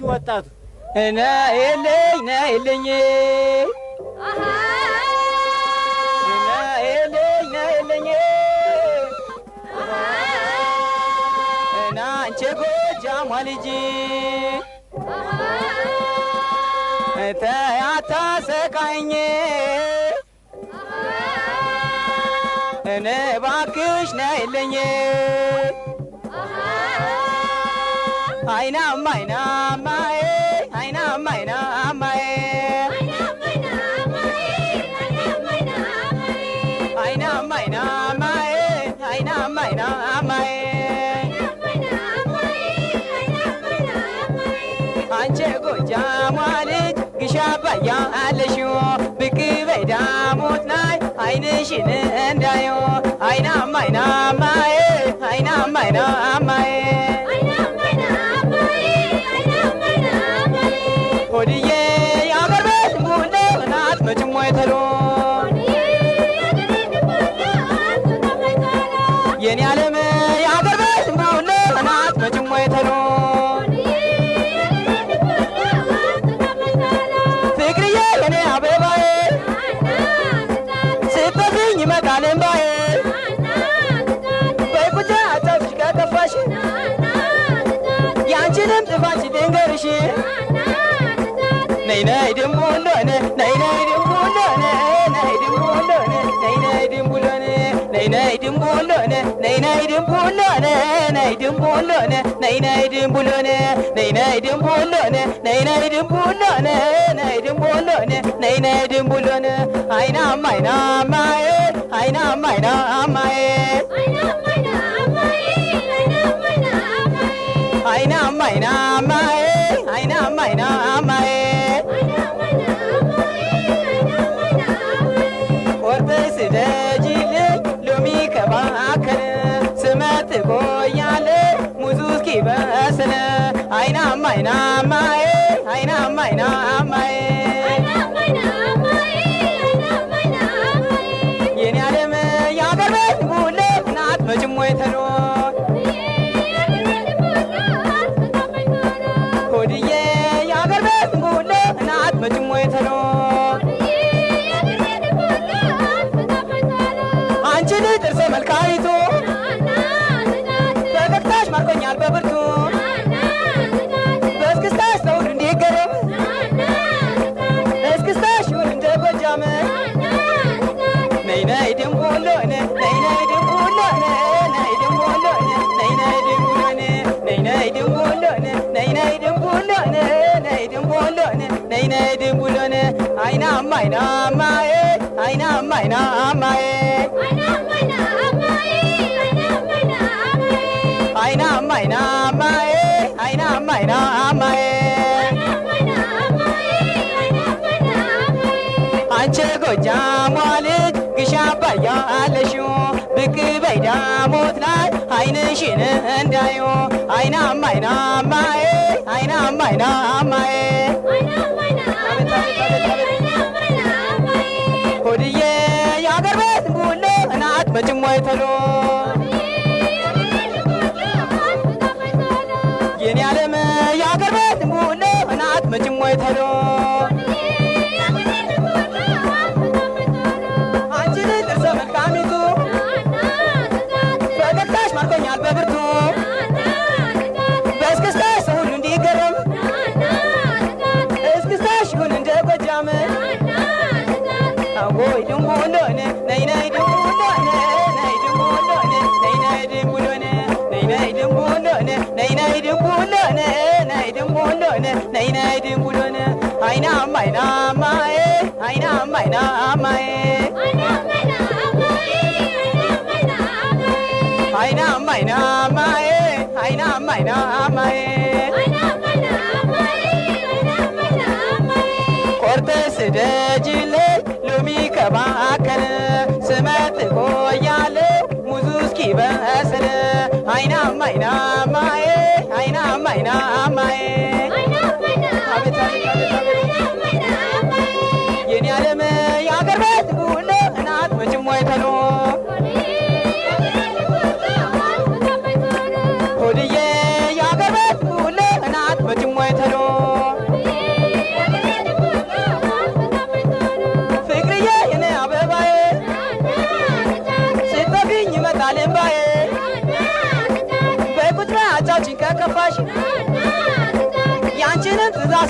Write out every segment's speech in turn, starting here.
ወጣቱ እና የለኝ ና የለኝ አሃ እና የለኝ ና የለኝ እና አንቺ ጎጃሟ ልጅ ተይ አታሰቃይኝ እኔ እባክሽ ና የለኝ አይናማ አይናማዬ አይናማ አይናማዬ አይናማ አይናማዬ አይናማ አይናማዬ አንቺ ጎጃሟ ልጅ ግሽ አባያ አለሽው ብቅ በይ ዳሞት ላይ አይንሽን እንዳየው አይናማ አይናማዬ አይናማ አይናማዬ ሆድዬ የአገር ቤት ቡና እናት መጭሞ የተሎ የኔ ዓለም የአገር ቤት ቡና እናት መጭሞ የተሎ ፍቅርዬ የኔ አበባዬ ስትበትኝ ይመጣል እምባዬ በቁጫ አጫውትሽ ከከፋሽ ያንቺንም ጥፋት ሲደንገርሽ ነይ ነይ ድንቡሎኔ ነይ ነይ ድንቡሎኔ ነይ ድንቡሎኔ ነይ ነይ ድንቡሎኔ ነይ ነይ ድንቡሎኔ ነይ ነይ ድንቡሎኔ ነይ ድንቡሎኔ ነይ ነይ ድንቡሎኔ ነይ ነይ ድንቡሎኔ ነይ ነይ ድንቡሎኔ ነይ ድንቡሎኔ ነይ ነይ ድንቡሎኔ አይናማ አይናማዬ አይናማ አይናማዬ አይናማ አይናማዬ አይናማ አይናማዬ ቆርጠሽ ስደጂልኝ ሎሚ ከባከነ ስመጥ ቆያለ ሙዙ እስኪበስል አይናማ አይናማዬ አይናማ አይናማዬ የኔ ዓለም የአገር ቤት ቡሌ ናት መጭሞ የተሎ ሆድዬ የአገር ቤት ቡሌ ናት መጭሞ የተሎ አንቺ ልጅ ጥርሰ መልካይቱ በፈገግታሽ ማርኮኛል በብርቱ በእስክስታሽ ሰው ሁሉ እንዲገረም እስክስታሽ ይሁን እንደ ጎጃም ነይ ነይ ድንቡሎኔ ነይ ነይ ድንቡሎኔ ነይ ድንቡሎኔ ነይ ነይ ድንቡሎኔ ነይ ነይ ድንቡሎኔ ነይ ነይ ድንቡሎኔ ነይ ድንቡሎኔ ነይ ነይ ድንቡሎኔ አይናማ አይናማዬ አይናማ አይናማዬ አይናማ አይናማዬ አይናማ አይናማዬ አንቺ ጎጃሟ ልጅ ግሽ አባያ አለሽው ብቅ በይ ዳሞት ላይ አይንሽን እንዳየው አይናማ አይናማዬ አይናማ አይናማዬ ሆድዬ የአገር ቤት ቡሌ እናት መጭሞ የተሎ የኔ ዓለም የአገር ቤት ቡሌ እናት መጭሞ የተሎ አንቺ ልጅ ጥርሰ መልካሚቱ ፈገግታሽ ማርኮኛል በብርቱ በእስክስታሽ ሰው ሁሉ እንዲገረም እስክስታሽ ይሁን እንደ ጎጃም አወይ ድንቡሎኔ ነይ ነይ ድንቡሎኔ ነይ ድንቡሎኔ ነይ ነይ ድንቡሎኔ ነይ ነይ ድንቡሎኔ ነይ ነይ ድንቡሎኔ ነይ ድንቡሎኔ ነይ ነይ ድንቡሎኔ አይናማ አይናማዬ አይናማ አይናማዬ አይናማ አይናማዬ አይናማ አይናማዬ ቆርጠሽ ስደጂልኝ ሎሚ ከባከነ ስመጥ ቆያለ ሙዙ እስኪበስል አይናማ አይናማዬ አይናማ አይናማዬ አቤት አቤት አቤት አቤት የኔ ዓለም የአገር ቤት ቡሌ እናት መጭሞ የተሎ ሆድዬ የአገር ቤት ቡሌ እናት መጭሞ የተሎ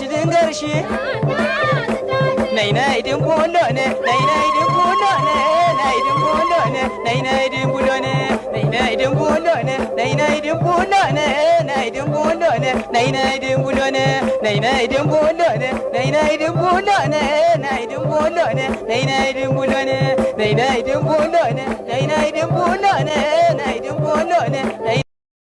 ሲድንገርሽ ነይ ነይ ድንቡሎኔ ነይ ነይ ድንቡሎኔ ነይ ድንቡሎኔ ነይ ነይ ድንቡሎኔ ነይ ነይ ድንቡሎኔ ነይ ነይ ድንቡሎኔ ነይ ድንቡሎኔ ነይ ነይ ድንቡሎኔ ነይ ነይ ድንቡሎኔ ነይ ነይ ድንቡሎኔ ነይ ድንቡሎኔ ነይ ነይ ድንቡሎኔ ነይ ነይ ድንቡሎኔ ነይ ነይ ድንቡሎኔ ነይ ድንቡሎኔ ነይ